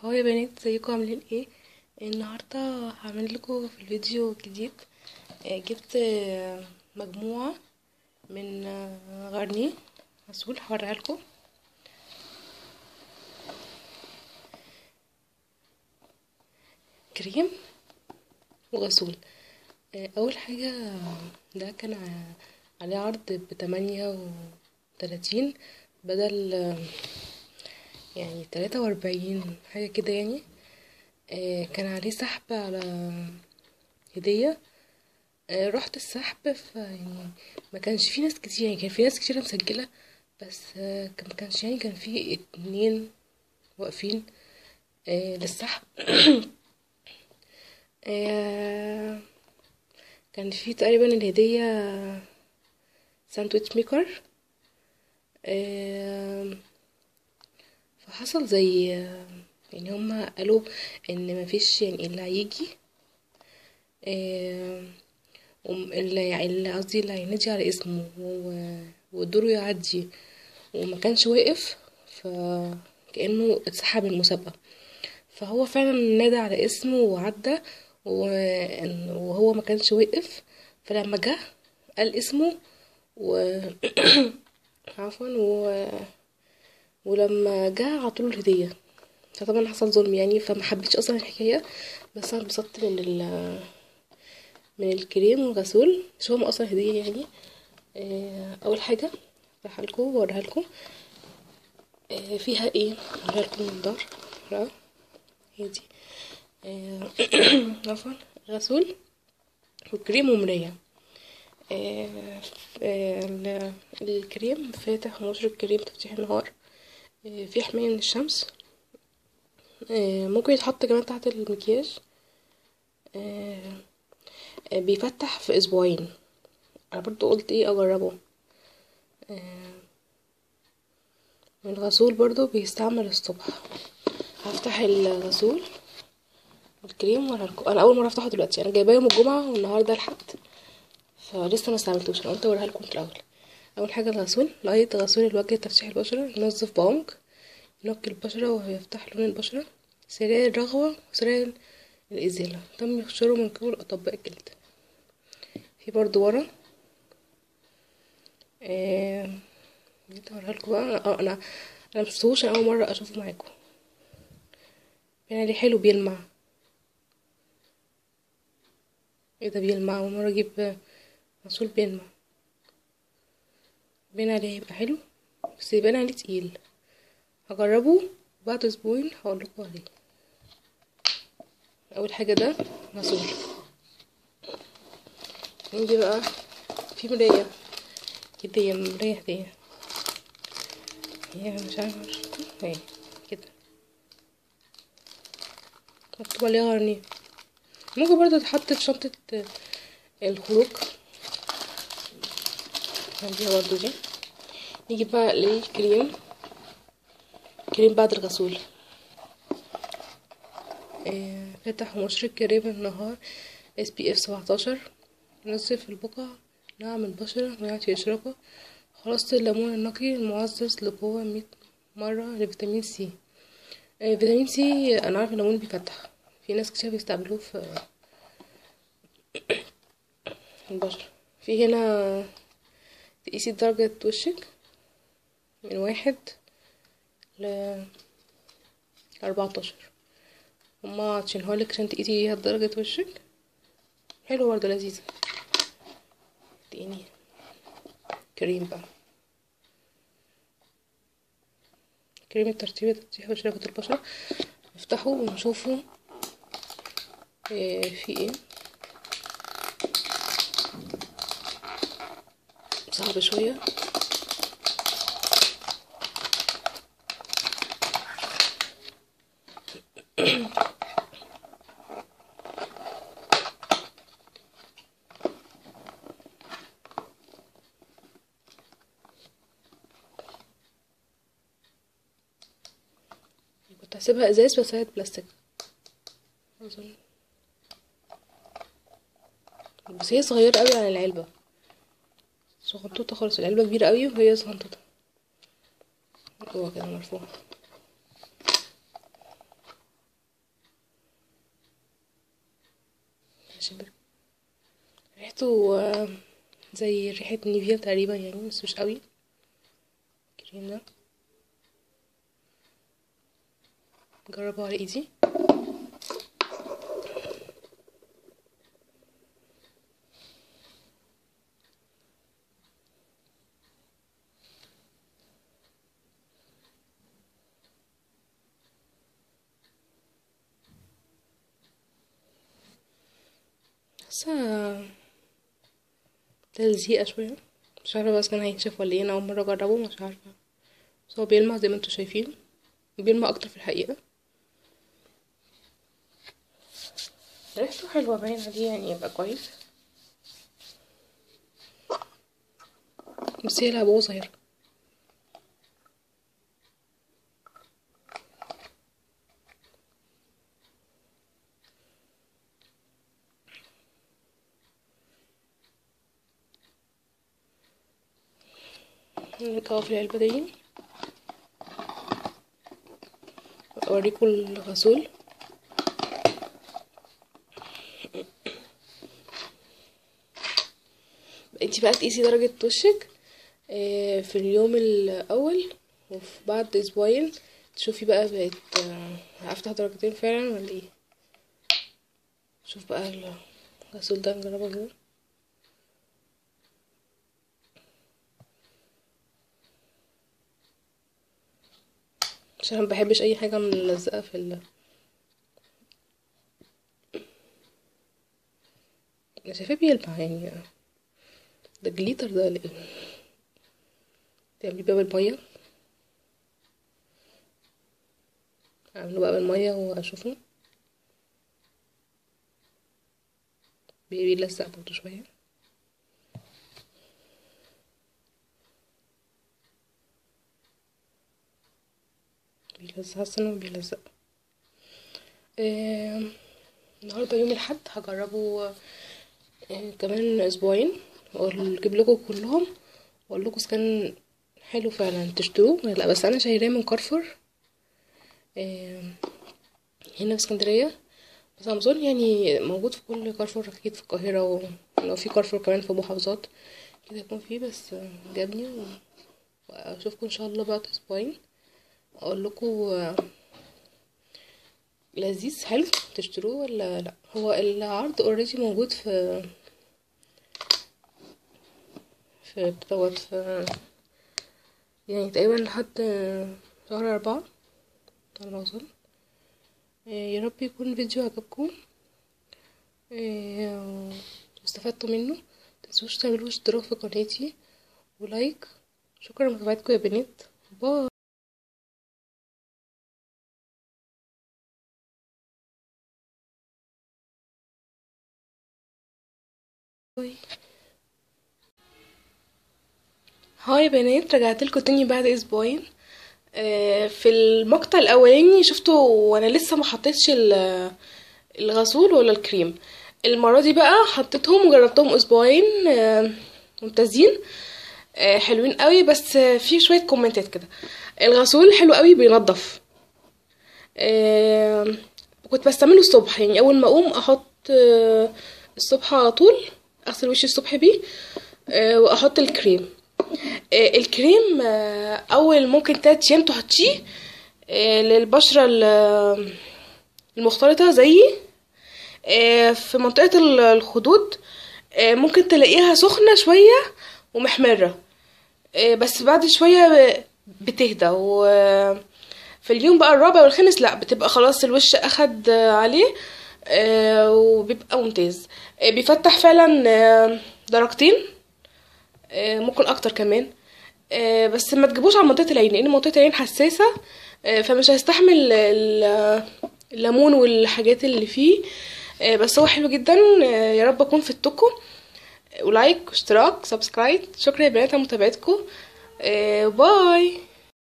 هو يا بنات ازيكم عاملين ايه؟ النهارده هعمل لكم في الفيديو جديد. جبت مجموعه من غرني غسول هوريها لكم. كريم وغسول. اول حاجه ده كان عليه عرض ب38 بدل يعني 43 حاجه كده يعني. كان عليه سحب على هديه. رحت السحب يعني ما كانش في ناس كتير، يعني كان في ناس كتير مسجلة، بس ما كانش يعني كان في 2 واقفين للسحب. آه، كان في تقريبا الهدية ساندويتش ميكر. آه، فحصل زي يعني هما قالوا ان مفيش يعني اللي هيجي، آه، اللي قصدي اللي هينادي على اسمه ودوره يعدي وما كانش واقف، فكأنه اتسحب من المسابقة. فهو فعلا نادى على اسمه وعدى، وهو ما كانش واقف. فلما جه قال اسمه و عفوا ولما جه عطوله الهدية. فطبعا حصل ظلم يعني، فما حبيتش اصلا الحكاية. بس انا اتبسطت من الكريم والغسول، مش هما اصلا هدية يعني. اول حاجة راح لكم ووريها لكم. فيها ايه؟ هوريها لكم من الظهر. هي دي. آه، عفوا. غسول وكريم ومراية. آه، الكريم فاتح ومشرق، كريم تفتيح النهار. في حماية من الشمس. ممكن يتحط كمان تحت المكياج. آه، بيفتح في اسبوعين. انا برضو قلت ايه اجربه. الغسول برضو بيستعمل الصبح. هفتح الغسول والكريم انا اول مره افتحه دلوقتي، انا جايباه يوم الجمعه والنهارده الحد، فلسه ما استعملتوش. انا قلت اوريها لكم في الاول. اول حاجه الغسول، ميه غسول الوجه تفتيح البشره، ينظف بعمق، ينقي البشره ويفتح لون البشره، سريع الرغوه وسريع الازاله، تم يخشره من قبل اطباء الجلد. في برضو ورا. آه... جيت اوريها لكم بقى. انا مشفتهوش، انا اول مره اشوفه معاكم. باين عليه حلو، بيلمع. ايه ده بيلمع؟ اول مره اجيب غسول بيلمع. باين عليه هيبقى حلو، بس يبان عليه تقيل. هجربه بعد اسبوعين هقول لكم عليه. اول حاجه ده غسول. نيجي بقى في مرايه. هديه مرايه هديه. هي مش عارفه اهي كده، مكتوب عليها غرنيه. ممكن برضه تتحط في شنطه الخروج. هديها برضه دي. نيجي بقى للكريم. كريم بعد الغسول. فاتح ومشرق كريم النهار SPF 17، ينظف البقع، نعم البشرة ويعطي إشراقة. خلاصة الليمون النقي المعزز لقوة 100 مرة لفيتامين سي. فيتامين سي أنا عارفة الليمون بيفتح، في ناس كتير بيستعملوه في البشرة. في هنا تقيسي درجة وشك من 1 ل 14. هما عطشينهالك عشان تقيسي بيها درجة وشك. حلو برضه، لذيذة. تاني كريم بقى. كريم الترطيب تفتيح وشركة البشرة. نفتحه ونشوفه في ايه. صعب شوية. كنت هسيبها ازاز بس هي بلاستيك اظن، بس هي صغيرة قوي عن العلبة. صغنطوطة خالص، العلبة كبيرة قوي وهي صغنطوطة. جوه كده مرفوعة. شبر. ريحته زي ريحة نيفيا تقريبا يعني، بس مش قوي. الكريم ده جربه على ايدي. حاسه تلزيقه شويه، مش عارفه بس كان هينشف ولا ايه. انا اول مره اجربه، مش عارفه، بس هو بيلمع زي ما انتوا شايفين، بيلمع اكتر في الحقيقه. ريحته حلوه باين عليه يعني، يبقى كويس. بس هي العبوه صغيره. نرجعه في العلبه دي. اوريكم الغسول. انتي بقى تقيسي درجه وشك في اليوم الاول وفي بعد اسبوعين، تشوفي بقى بقت هفتح درجتين فعلا ولا ايه. شوف بقى الغسول ده نجربه كده. عشان ما بحبش اي حاجه ملزقه في انا شايفاه بيلمع يعني. ده جليتر ده ولا ايه؟ تعملي بقى بالميه. اعمله بقى بالميه واشوفه. بيلزق برضه شويه. بيلزق، حاسه انه بيلزق. النهارده يوم الاحد، هجربه كمان اسبوعين واجيب لكم كلهم واقول لكم اذا كان حلو فعلا تشتروه ولا لا. بس انا شايراه من كارفور هنا في اسكندريه، بس امازون يعني موجود في كل كارفور اكيد في القاهره، ولو في كارفور كمان في محافظات كده يكون فيه. بس عجبني واشوفكم ان شاء الله بعد اسبوعين اقول لكم لذيذ حلو تشتروه ولا لا. هو العرض اوريدي موجود في دوت في يعني تقريبا لحد شهر 4 على ما اظن. يا رب يكون الفيديو عجبكم واستفدتوا منه. متنسوش تعملوا اشتراك في قناتي ولايك. شكرا لمتابعتكم يا بنات. باي. هاي يا بنات، رجعت لكم تاني بعد اسبوعين. في المقطع الاولاني شفتوا وانا لسه ما حطيتش الغسول ولا الكريم. المره دي بقى حطيتهم وجربتهم اسبوعين ممتازين حلوين قوي. بس في شويه كومنتات كده. الغسول حلو قوي، بينضف. كنت بستعمله الصبح، يعني اول ما اقوم احط الصبح على طول اغسل وشي الصبح بيه واحط الكريم. الكريم اول ممكن 3 ايام تحطيه للبشرة المختلطة زيي في منطقة الخدود. ممكن تلاقيها سخنة شوية ومحمرة، بس بعد شوية بتهدى. في اليوم بقى الرابع والخامس لا، بتبقى خلاص الوش اخد عليه وبيبقى ممتاز. بيفتح فعلا درجتين، ممكن اكتر كمان. بس ما تجيبوش على منطقة العين، لان منطقة العين حساسة فمش هيستحمل الليمون والحاجات اللي فيه. بس هو حلو جدا. يا رب اكون فدتكم. ولايك واشتراك سبسكرايب. شكرا يا بنات على متابعتكم. باي.